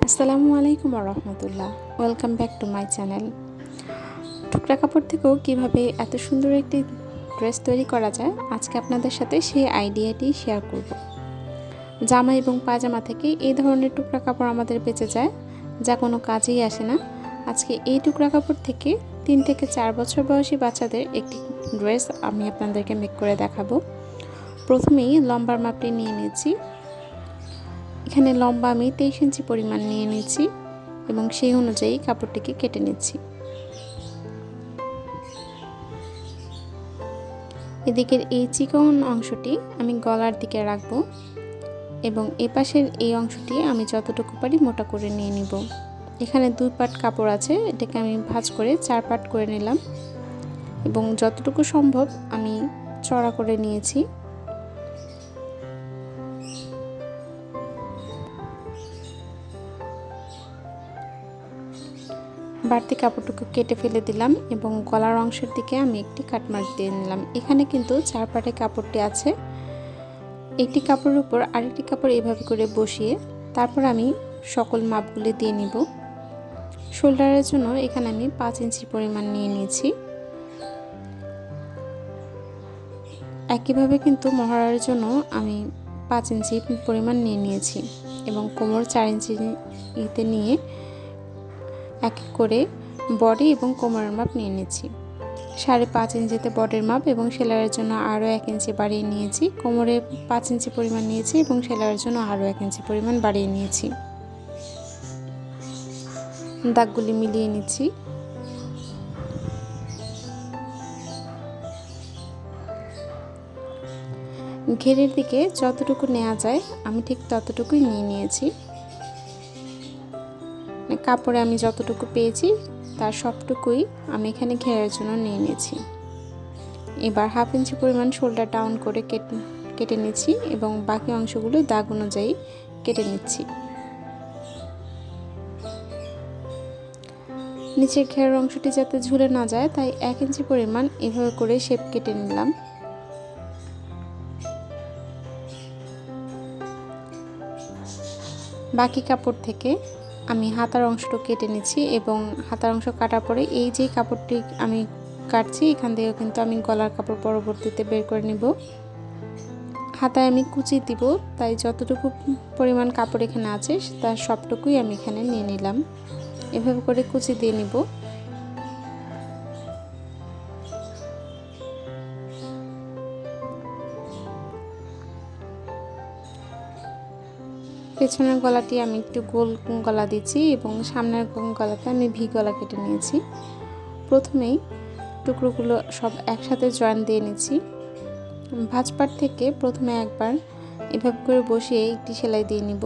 আসসালামু আলাইকুম রহমতুল্লাহ। Welcome back to my channel. টুকরা কাপড় থেকেও কিভাবে এত সুন্দর একটি ড্রেস তৈরি করা যায়, আজকে আপনাদের সাথে সেই আইডিয়াটি শেয়ার করব। জামা এবং পায়জামা থেকে এই ধরনের টুকরা কাপড় আমাদের বেঁচে যায়, যা কোনো কাজেই আসে না। আজকে এই টুকরা কাপড় থেকে 3 থেকে 4 বছর বয়সী বাচ্চাদের একটি ড্রেস আমি আপনাদেরকে মেক করে দেখাবো। প্রথমেই লম্বার মাপটি নিয়ে নিয়েছি। এখানে লম্বা আমি 23 ইঞ্চি পরিমাণ নিয়ে নিয়েছি এবং সেই অনুযায়ী কাপড়টিকে কেটে নিচ্ছি। এদিকের এই চিকন অংশটি আমি গলার দিকে রাখবো এবং এই পাশের এই অংশটি আমি যতটুকু পারি মোটা করে নিয়ে নিব। এখানে 2 পাট কাপড় আছে, এটাকে আমি ভাঁজ করে 4 পাট করে নিলাম এবং যতটুকু সম্ভব আমি চড়া করে নিয়েছি। বাড়তি কাপড়টুকু কেটে ফেলে দিলাম এবং গলার অংশের দিকে আমি একটি কাটমার্ক দিয়ে নিলাম। এখানে কিন্তু 4 পাটে কাপড়টি আছে। একটি কাপড়ের উপর আরেকটি কাপড় এভাবে করে বসিয়ে তারপর আমি সকল মাপগুলি দিয়ে নিব। শোল্ডারের জন্য এখানে আমি 5 ইঞ্চি পরিমাণ নিয়ে নিয়েছি। একইভাবে কিন্তু মহড়ার জন্য আমি 5 ইঞ্চি পরিমাণ নিয়ে নিয়েছি এবং কোমর 4 ইঞ্চিতে নিয়ে এক এক করে বডি এবং কোমরের মাপ নিয়ে নিচ্ছি। 5.5 ইঞ্চিতে বডির মাপ এবং সেলাইয়ের জন্য আরও 1 ইঞ্চি বাড়িয়ে নিয়েছি। কোমরে 5 ইঞ্চি পরিমাণ নিয়েছি এবং সেলাইয়ের জন্য আরও 1 ইঞ্চি পরিমাণ বাড়িয়ে নিয়েছি। দাগগুলি মিলিয়ে নিচ্ছি। ঘেরের দিকে যতটুকু নেওয়া যায় আমি ঠিক ততটুকুই নিয়ে নিয়েছি। কাপড়ে আমি যতটুকু পেয়েছি তার সবটুকুই আমি এখানে ঘেরের জন্য নিয়ে নিয়েছি। এবার 1/2 ইঞ্চি পরিমাণ শোল্ডার ডাউন করে কেটে নিচ্ছি এবং বাকি অংশগুলো দাগ অনুযায়ী কেটে নিচ্ছি। নিচের ঘেরের অংশটি যাতে ঝুলে না যায় তাই 1 ইঞ্চি পরিমাণ এভাবে করে শেপ কেটে নিলাম। বাকি কাপড় থেকে আমি হাতার অংশটা কেটে নিচ্ছি এবং হাতার অংশ কাটার পরে এই যে কাপড়টি আমি কাটছি এখান থেকে কিন্তু আমি গলার কাপড় পরবর্তীতে বের করে নিব। হাতায় আমি কুচি দিব, তাই যতটুকু পরিমাণ কাপড় এখানে আছে তার সবটুকুই আমি এখানে নিয়ে নিলাম। এভাবে করে কুচি দিয়ে নিব। পেছনের গলাটি আমি একটু গোল গলা দিচ্ছি এবং সামনের গলাতে আমি ভি গলা কেটে নিয়েছি। প্রথমেই টুকরোগুলো সব একসাথে জয়েন দিয়ে নিচ্ছি। ভাঁজ পাট থেকে প্রথমে একবার এভাবে করে বসিয়ে একটি সেলাই দিয়ে নিব।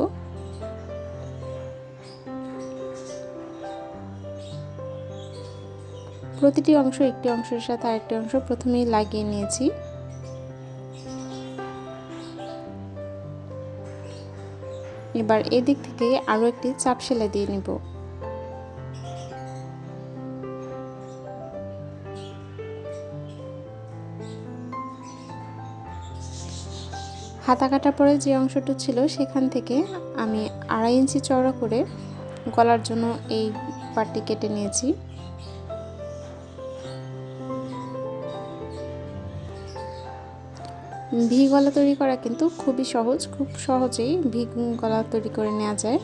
প্রতিটি অংশ একটি অংশের সাথে আরেকটি অংশ প্রথমেই লাগিয়ে নিয়েছি। এবার এদিক থেকে আরও একটি চাপ সেলাই দিয়ে নিব। হাতা কাটার পরে যে অংশটা ছিল সেখান থেকে আমি 2.5 ইঞ্চি চওড়া করে গলার জন্য এই পাটটি কেটে নিয়েছি। ভি গলা তৈরি করা কিন্তু খুবই সহজ, খুব সহজেই ভি গলা তৈরি করে নেওয়া যায়।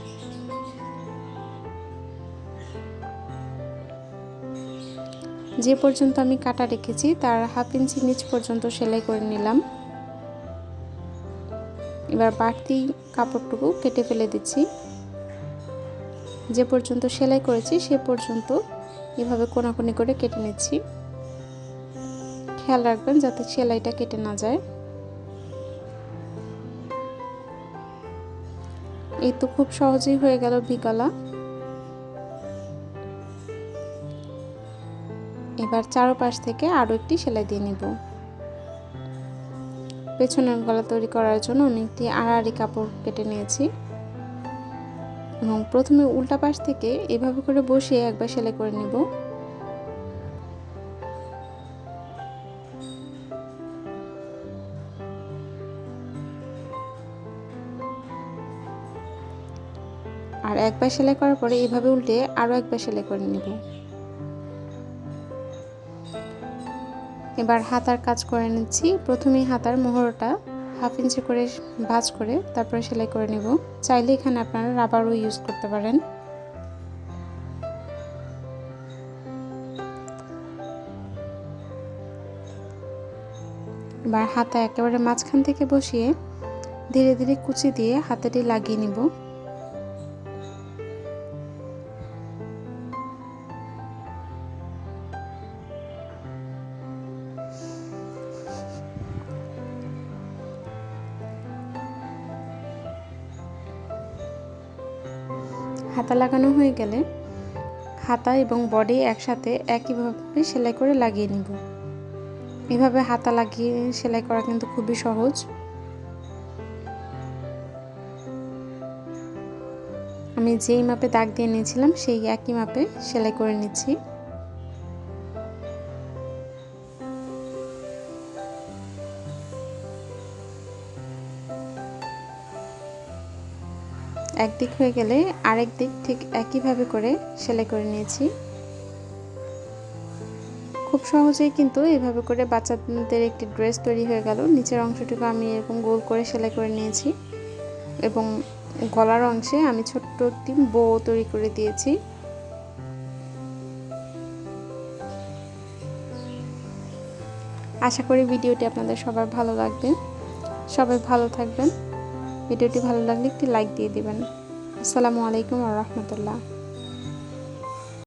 যে পর্যন্ত আমি কাটা রেখেছি তার 1/2 ইঞ্চি নিচ পর্যন্ত সেলাই করে নিলাম। এবার বাড়তি কাপড়টুকু কেটে ফেলে দিচ্ছি। যে পর্যন্ত সেলাই করেছি সে পর্যন্ত এভাবে কোনাকুনি করে কেটে নিচ্ছি। খেয়াল রাখবেন যাতে সেলাইটা কেটে না যায়। এই তো খুব সহজেই হয়ে গেল ভি গলা। এবার চারপাশ থেকে আরও একটি সেলাই দিয়ে নিব। পেছনের গলা তৈরি করার জন্য আমি একটি আড়াআড়ি কাপড় কেটে নিয়েছি এবং প্রথমে উল্টা পাশ থেকে এভাবে করে বসিয়ে একবার সেলাই করে নিব। আর একবার সেলাই করার পরে এইভাবে উল্টে আরও একবার সেলাই করে নেব। এবার হাতার কাজ করে নিচ্ছি। প্রথমেই হাতার মোহরটা 1/2 ইঞ্চি করে ভাঁজ করে তারপরে সেলাই করে নেব। চাইলে এখানে আপনারা রাবারও ইউজ করতে পারেন। এবার হাতা একেবারে মাঝখান থেকে বসিয়ে ধীরে ধীরে কুচি দিয়ে হাতাটি লাগিয়ে নিব। হাতা লাগানো হয়ে গেলে হাতা এবং বডি একসাথে একইভাবে সেলাই করে লাগিয়ে নিব। এভাবে হাতা লাগিয়ে সেলাই করা কিন্তু খুবই সহজ। আমি যেই মাপে দাগ দিয়ে নিয়েছিলাম সেই একই মাপে সেলাই করে নিচ্ছি। একদিক হয়ে গেলে আরেক দিক ঠিক একইভাবে করে সেলাই করে নিয়েছি। খুব সহজেই কিন্তু এইভাবে করে বাচ্চাদের একটি ড্রেস তৈরি হয়ে গেল। নিচের অংশটুকু আমি এরকম গোল করে সেলাই করে নিয়েছি এবং গলার অংশে আমি ছোট্ট একটি বো তৈরি করে দিয়েছি। আশা করি ভিডিওটি আপনাদের সবার ভালো লাগবে। সবাই ভালো থাকবেন। ভিডিওটি ভালো লাগলে একটি লাইক দিয়ে দিবেন। আসসালামু আলাইকুম ওয়া রাহমাতুল্লাহ।